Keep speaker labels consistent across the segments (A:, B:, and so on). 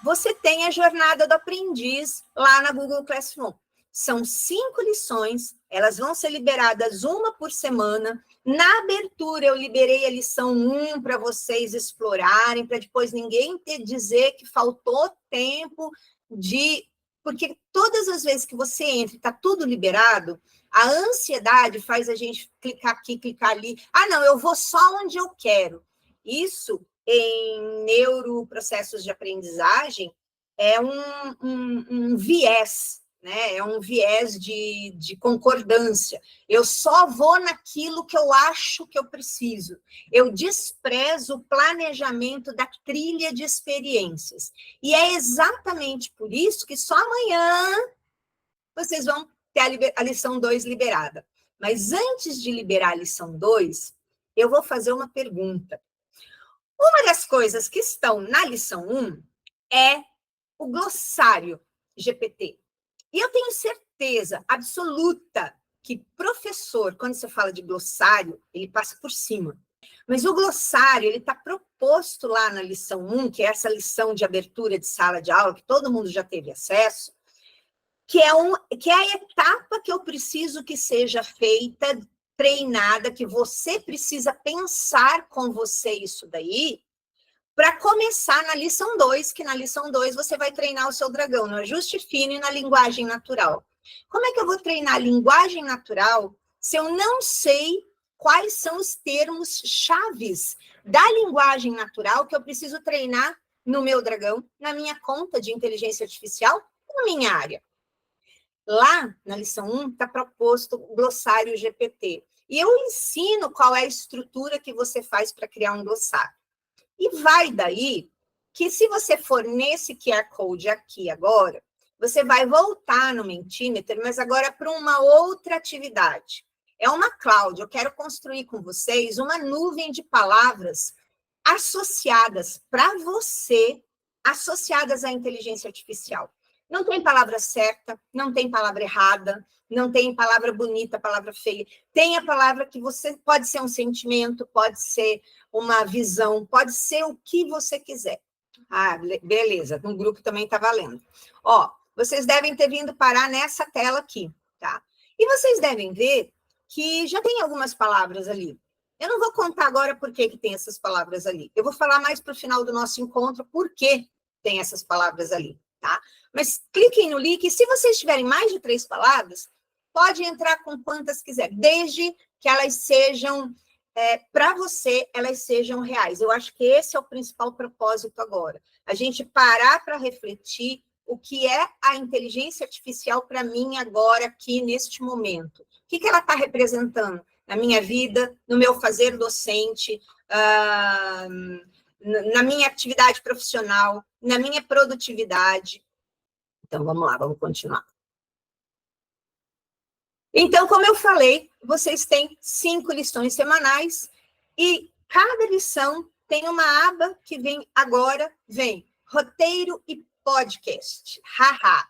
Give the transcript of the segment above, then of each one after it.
A: você tem a jornada do aprendiz lá na Google Classroom. São 5 lições, elas vão ser liberadas uma por semana. Na abertura, eu liberei a lição 1 para vocês explorarem, para depois ninguém dizer que faltou tempo de... Porque todas as vezes que você entra e está tudo liberado, a ansiedade faz a gente clicar aqui, clicar ali. Ah, não, eu vou só onde eu quero. Isso, em neuroprocessos de aprendizagem, é um viés, né? É um viés de concordância. Eu só vou naquilo que eu acho que eu preciso. Eu desprezo o planejamento da trilha de experiências. E é exatamente por isso que só amanhã vocês vão ter a lição 2 liberada. Mas antes de liberar a lição 2, eu vou fazer uma pergunta. Uma das coisas que estão na lição 1 é o glossário GPT. E eu tenho certeza absoluta que professor, quando você fala de glossário, ele passa por cima. Mas o glossário, ele está proposto lá na lição 1, que é essa lição de abertura de sala de aula, que todo mundo já teve acesso, que é a etapa que eu preciso que seja feita, treinada, que você precisa pensar com você isso daí, para começar na lição 2, que na lição 2 você vai treinar o seu dragão no ajuste fino e na linguagem natural. Como é que eu vou treinar a linguagem natural se eu não sei quais são os termos chaves da linguagem natural que eu preciso treinar no meu dragão, na minha conta de inteligência artificial, na minha área? Lá, na lição 1, está proposto o glossário GPT. E eu ensino qual é a estrutura que você faz para criar um glossário. E vai daí que, se você for nesse QR Code aqui agora, você vai voltar no Mentimeter, mas agora para uma outra atividade. É uma cloud. Eu quero construir com vocês uma nuvem de palavras associadas para você, associadas à inteligência artificial. Não tem palavra certa, não tem palavra errada, não tem palavra bonita, palavra feia. Tem a palavra que você pode ser um sentimento, pode ser uma visão, pode ser o que você quiser. Ah, beleza, no grupo também está valendo. Ó, vocês devem ter vindo parar nessa tela aqui, tá? E vocês devem ver que já tem algumas palavras ali. Eu não vou contar agora por que tem essas palavras ali. Eu vou falar mais para o final do nosso encontro por que tem essas palavras ali, tá? Mas cliquem no link, e se vocês tiverem mais de 3 palavras, pode entrar com quantas quiser, desde que elas sejam, para você, elas sejam reais. Eu acho que esse é o principal propósito agora. A gente parar para refletir o que é a inteligência artificial para mim agora, aqui, neste momento. O que ela está representando na minha vida, no meu fazer docente, na minha atividade profissional, na minha produtividade. Então, vamos lá, vamos continuar. Então, como eu falei, vocês têm 5 lições semanais e cada lição tem uma aba que vem agora, vem roteiro e podcast. Haha.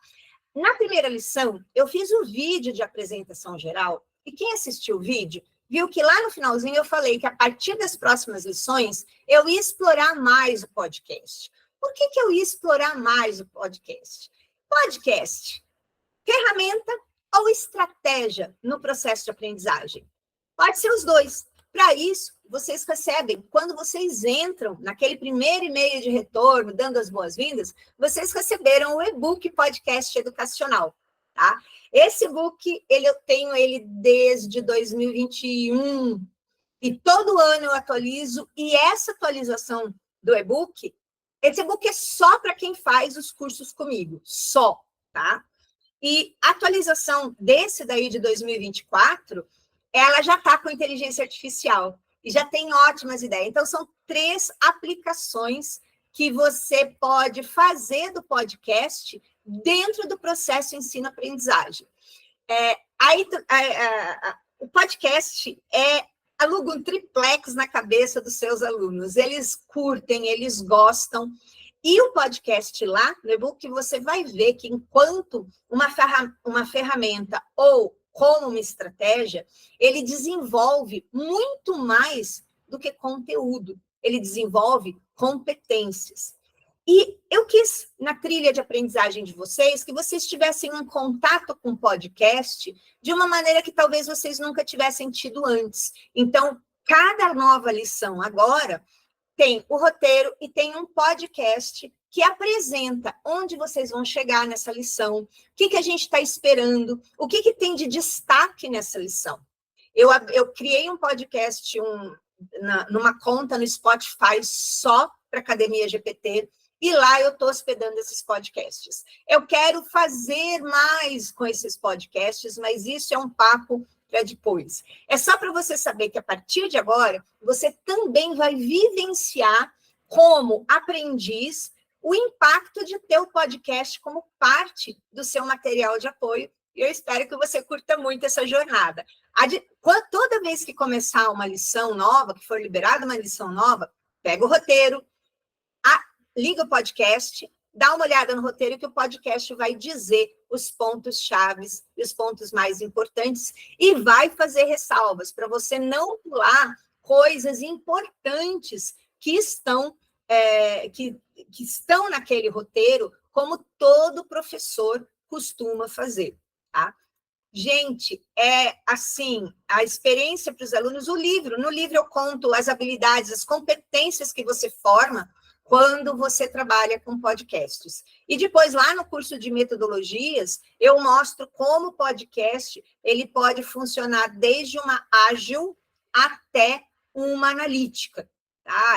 A: Na primeira lição, eu fiz um vídeo de apresentação geral e quem assistiu o vídeo viu que lá no finalzinho eu falei que a partir das próximas lições eu ia explorar mais o podcast. Por que eu ia explorar mais o podcast? Podcast, ferramenta ou estratégia no processo de aprendizagem? Pode ser os dois. Para isso, vocês recebem, quando vocês entram naquele primeiro e-mail de retorno, dando as boas-vindas, vocês receberam o e-book Podcast Educacional, tá? Esse e-book, eu tenho ele desde 2021, e todo ano eu atualizo, e essa atualização do e-book, esse e-book é só para quem faz os cursos comigo, só, tá? E a atualização desse daí de 2024, ela já está com inteligência artificial e já tem ótimas ideias. Então, são 3 aplicações que você pode fazer do podcast dentro do processo ensino-aprendizagem. O podcast aluga um triplex na cabeça dos seus alunos. Eles curtem, eles gostam. E o podcast lá, no e-book, você vai ver que enquanto uma ferramenta ou como uma estratégia, ele desenvolve muito mais do que conteúdo. Ele desenvolve competências. E eu quis, na trilha de aprendizagem de vocês, que vocês tivessem um contato com o podcast de uma maneira que talvez vocês nunca tivessem tido antes. Então, cada nova lição agora tem o roteiro e tem um podcast que apresenta onde vocês vão chegar nessa lição, o que a gente está esperando, o que tem de destaque nessa lição. Eu criei um podcast numa conta no Spotify só para Academia GPT, e lá eu estou hospedando esses podcasts. Eu quero fazer mais com esses podcasts, mas isso é um papo para depois. É só para você saber que, a partir de agora, você também vai vivenciar, como aprendiz, o impacto de ter o podcast como parte do seu material de apoio. E eu espero que você curta muito essa jornada. Toda vez que começar uma lição nova, que for liberada uma lição nova, pega o roteiro, liga o podcast, dá uma olhada no roteiro que o podcast vai dizer os pontos chaves e os pontos mais importantes e vai fazer ressalvas para você não pular coisas importantes que estão naquele roteiro, como todo professor costuma fazer, tá? Gente, assim, a experiência para os alunos, no livro eu conto as habilidades, as competências que você forma quando você trabalha com podcasts. E depois, lá no curso de metodologias, eu mostro como o podcast ele pode funcionar desde uma ágil até uma analítica. Tá?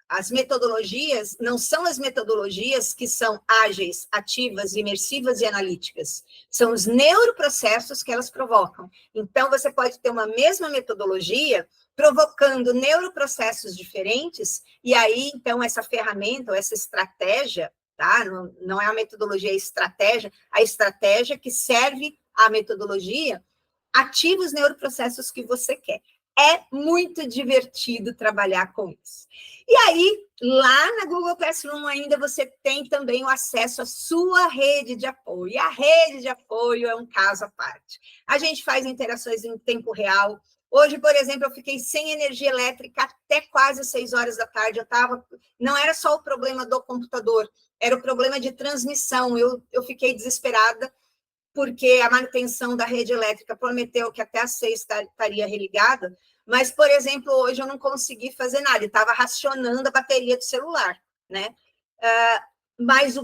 A: As metodologias não são as metodologias que são ágeis, ativas, imersivas e analíticas. São os neuroprocessos que elas provocam. Então, você pode ter uma mesma metodologia provocando neuroprocessos diferentes, e aí, então, essa ferramenta, ou essa estratégia, tá? Não é a metodologia, é a estratégia que serve à metodologia, ativa os neuroprocessos que você quer. É muito divertido trabalhar com isso. E aí, lá na Google Classroom ainda você tem também o acesso à sua rede de apoio. E a rede de apoio é um caso à parte. A gente faz interações em tempo real. Hoje, por exemplo, eu fiquei sem energia elétrica até quase 6 horas da tarde. Não era só o problema do computador, era o problema de transmissão. Eu fiquei desesperada, porque a manutenção da rede elétrica prometeu que até às 6 estaria religada, mas, por exemplo, hoje eu não consegui fazer nada, estava racionando a bateria do celular, né? Mas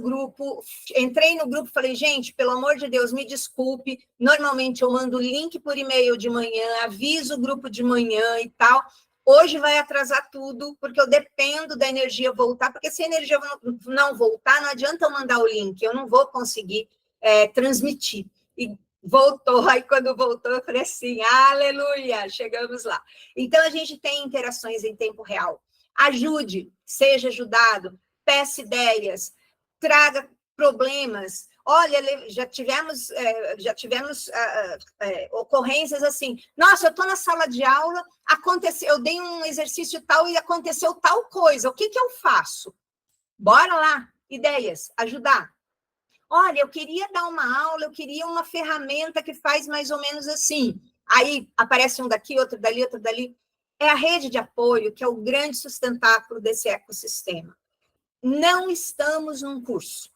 A: entrei no grupo, falei, gente, pelo amor de Deus, me desculpe, normalmente eu mando o link por e-mail de manhã, aviso o grupo de manhã e tal, hoje vai atrasar tudo, porque eu dependo da energia voltar, porque se a energia não voltar, não adianta eu mandar o link, eu não vou conseguir transmitir. E voltou, aí quando voltou, eu falei assim, aleluia, chegamos lá. Então, a gente tem interações em tempo real. Ajude, seja ajudado, peça ideias, traga problemas. Olha, já tivemos ocorrências assim, nossa, eu estou na sala de aula, eu dei um exercício tal e aconteceu tal coisa, o que eu faço? Bora lá, ideias, ajudar. Olha, eu queria dar uma aula, eu queria uma ferramenta que faz mais ou menos assim. Aí aparece um daqui, outro dali, outro dali. É a rede de apoio que é o grande sustentáculo desse ecossistema. Não estamos num curso.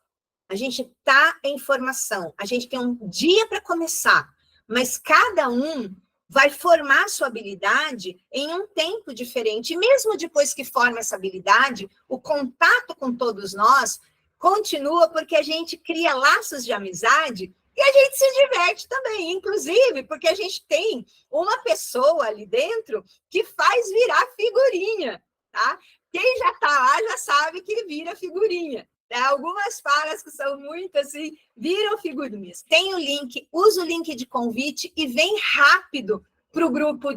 A: A gente está em formação. A gente tem um dia para começar, mas cada um vai formar sua habilidade em um tempo diferente. E mesmo depois que forma essa habilidade, o contato com todos nós continua, porque a gente cria laços de amizade e a gente se diverte também, inclusive porque a gente tem uma pessoa ali dentro que faz virar figurinha, tá? Quem já está lá já sabe que vira figurinha. Algumas falas que são muito assim, viram figurinhas. Tem o link, usa o link de convite e vem rápido para o grupo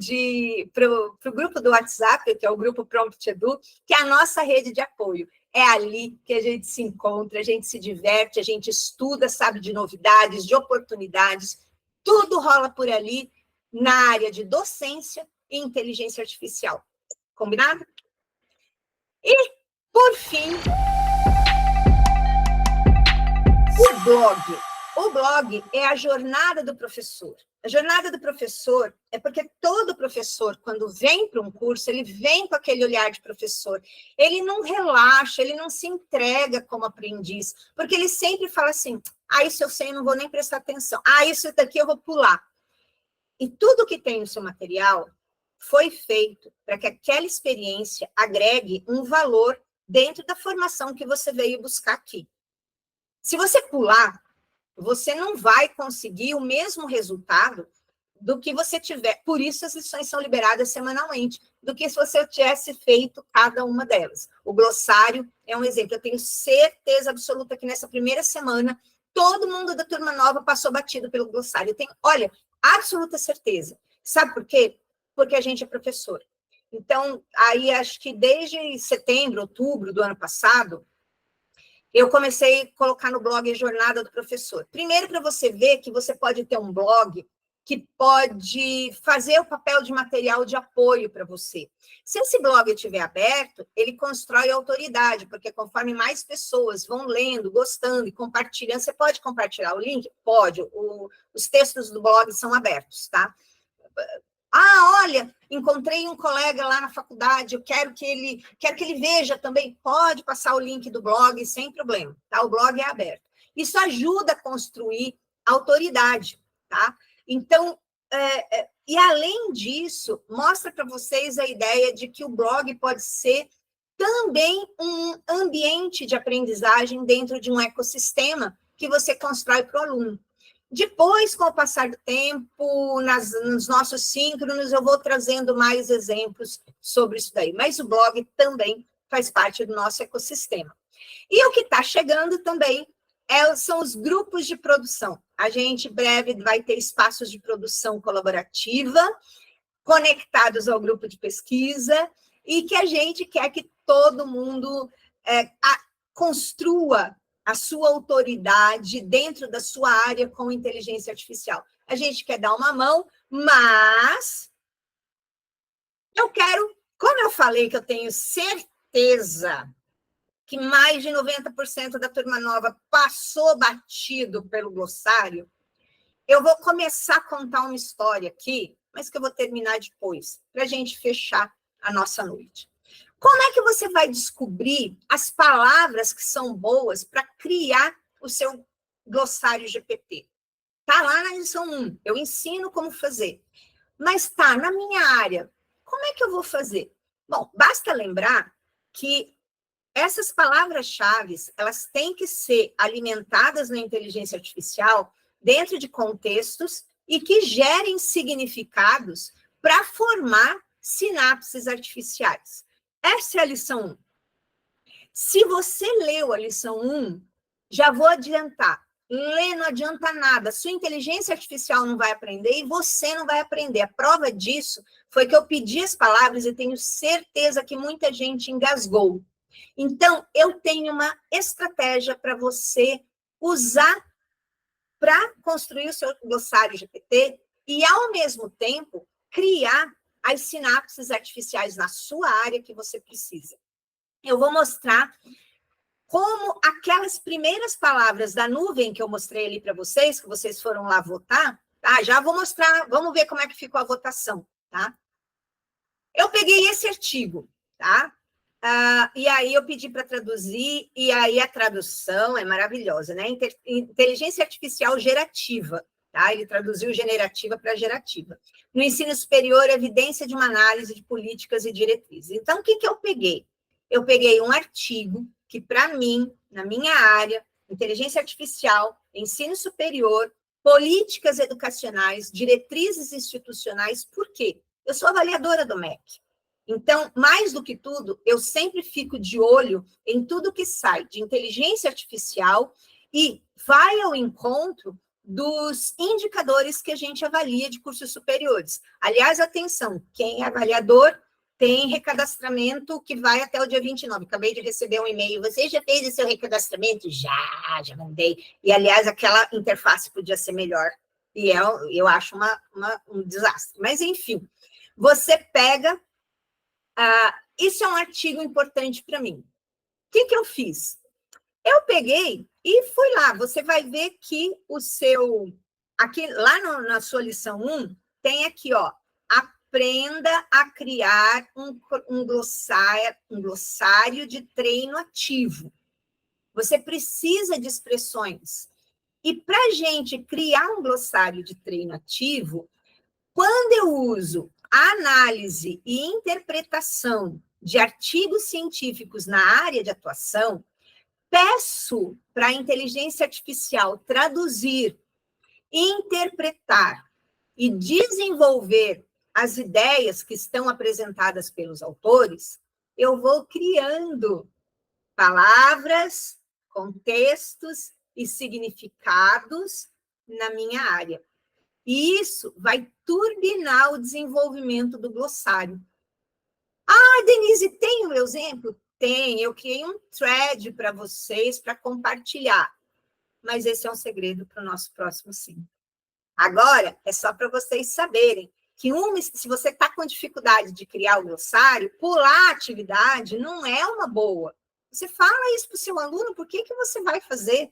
A: do WhatsApp, que é o grupo Prompt Edu, que é a nossa rede de apoio. É ali que a gente se encontra, a gente se diverte, a gente estuda, sabe de novidades, de oportunidades, tudo rola por ali na área de docência e inteligência artificial. Combinado? E, por fim, o blog. O blog é a jornada do professor. A jornada do professor é porque todo professor, quando vem para um curso, ele vem com aquele olhar de professor. Ele não relaxa, ele não se entrega como aprendiz, porque ele sempre fala assim, isso eu sei, não vou nem prestar atenção. Isso daqui eu vou pular. E tudo que tem no seu material foi feito para que aquela experiência agregue um valor dentro da formação que você veio buscar aqui. Se você pular, você não vai conseguir o mesmo resultado do que você tiver. Por isso, as lições são liberadas semanalmente, do que se você tivesse feito cada uma delas. O glossário é um exemplo. Eu tenho certeza absoluta que nessa primeira semana, todo mundo da turma nova passou batido pelo glossário. Eu tenho, olha, absoluta certeza. Sabe por quê? Porque a gente é professor. Então, aí acho que desde setembro, outubro do ano passado, eu comecei a colocar no blog Jornada do Professor. Primeiro, para você ver que você pode ter um blog que pode fazer o papel de material de apoio para você. Se esse blog estiver aberto, ele constrói autoridade, porque conforme mais pessoas vão lendo, gostando e compartilhando, você pode compartilhar o link? Pode. Os textos do blog são abertos, tá? Olha, encontrei um colega lá na faculdade, eu quero que ele veja também. Pode passar o link do blog sem problema, tá? O blog é aberto. Isso ajuda a construir autoridade, tá? Então, e além disso, mostra para vocês a ideia de que o blog pode ser também um ambiente de aprendizagem dentro de um ecossistema que você constrói para o aluno. Depois, com o passar do tempo, nos nossos síncronos, eu vou trazendo mais exemplos sobre isso daí. Mas o blog também faz parte do nosso ecossistema. E o que está chegando também são os grupos de produção. A gente, em breve, vai ter espaços de produção colaborativa, conectados ao grupo de pesquisa, e que a gente quer que todo mundo construa a sua autoridade dentro da sua área com inteligência artificial. A gente quer dar uma mão, mas eu quero, como eu falei que eu tenho certeza que mais de 90% da turma nova passou batido pelo glossário, eu vou começar a contar uma história aqui, mas que eu vou terminar depois, para a gente fechar a nossa noite. Como é que você vai descobrir as palavras que são boas para criar o seu glossário GPT? Está lá na lição 1, eu ensino como fazer. Mas está na minha área, como é que eu vou fazer? Bom, basta lembrar que essas palavras-chave, elas têm que ser alimentadas na inteligência artificial dentro de contextos e que gerem significados para formar sinapses artificiais. Essa é a lição 1. Se você leu a lição 1, já vou adiantar. Ler não adianta nada. Sua inteligência artificial não vai aprender e você não vai aprender. A prova disso foi que eu pedi as palavras e tenho certeza que muita gente engasgou. Então, eu tenho uma estratégia para você usar para construir o seu glossário GPT e, ao mesmo tempo, criar as sinapses artificiais na sua área que você precisa. Eu vou mostrar como aquelas primeiras palavras da nuvem que eu mostrei ali para vocês, que vocês foram lá votar, tá? Já vou mostrar, vamos ver como é que ficou a votação, tá? Eu peguei esse artigo, tá? E aí eu pedi para traduzir, e aí a tradução é maravilhosa, né? Inteligência artificial gerativa, tá? Ele traduziu generativa para gerativa. No ensino superior, evidência de uma análise de políticas e diretrizes. Então, o que eu peguei? Eu peguei um artigo que, para mim, na minha área, inteligência artificial, ensino superior, políticas educacionais, diretrizes institucionais, por quê? Eu sou avaliadora do MEC. Então, mais do que tudo, eu sempre fico de olho em tudo que sai de inteligência artificial e vai ao encontro dos indicadores que a gente avalia de cursos superiores. Aliás, atenção, quem é avaliador tem recadastramento que vai até o dia 29. Acabei de receber um e-mail. Você já fez o seu recadastramento? Já mandei. E, aliás, aquela interface podia ser melhor. E eu acho um desastre. Mas, enfim, você pega... isso é um artigo importante para mim. O que eu fiz? Eu peguei E fui lá, você vai ver que o seu... Aqui, lá na sua lição 1, tem aqui, ó, aprenda a criar um glossário de treino ativo. Você precisa de expressões. E para a gente criar um glossário de treino ativo, quando eu uso análise e interpretação de artigos científicos na área de atuação, peço para a inteligência artificial traduzir, interpretar e desenvolver as ideias que estão apresentadas pelos autores, eu vou criando palavras, contextos e significados na minha área. E isso vai turbinar o desenvolvimento do glossário. Ah, Denise, tem o meu exemplo? Tem, eu criei um thread para vocês, para compartilhar. Mas esse é um segredo para o nosso próximo sim. Agora, é só para vocês saberem que se você está com dificuldade de criar o glossário, pular a atividade não é uma boa. Você fala isso para o seu aluno, por que você vai fazer?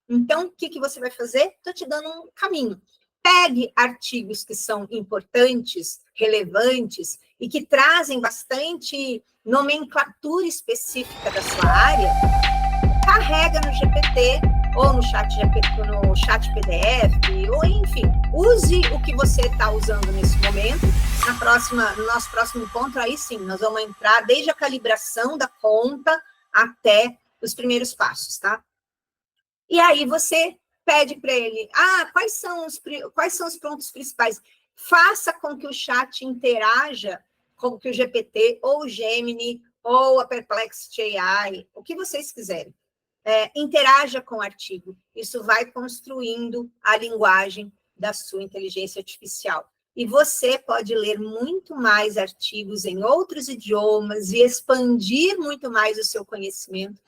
A: Então, o que você vai fazer? Estou te dando um caminho. Pegue artigos que são importantes, relevantes e que trazem bastante nomenclatura específica da sua área, carrega no GPT ou no chat PDF, ou enfim, use o que você está usando nesse momento. No nosso próximo encontro, aí sim, nós vamos entrar desde a calibração da conta até os primeiros passos, tá? E aí você pede para ele, quais são os pontos principais? Faça com que o chat interaja com que o GPT, ou o Gemini, ou a Perplexity AI, o que vocês quiserem. Interaja com o artigo. Isso vai construindo a linguagem da sua inteligência artificial. E você pode ler muito mais artigos em outros idiomas e expandir muito mais o seu conhecimento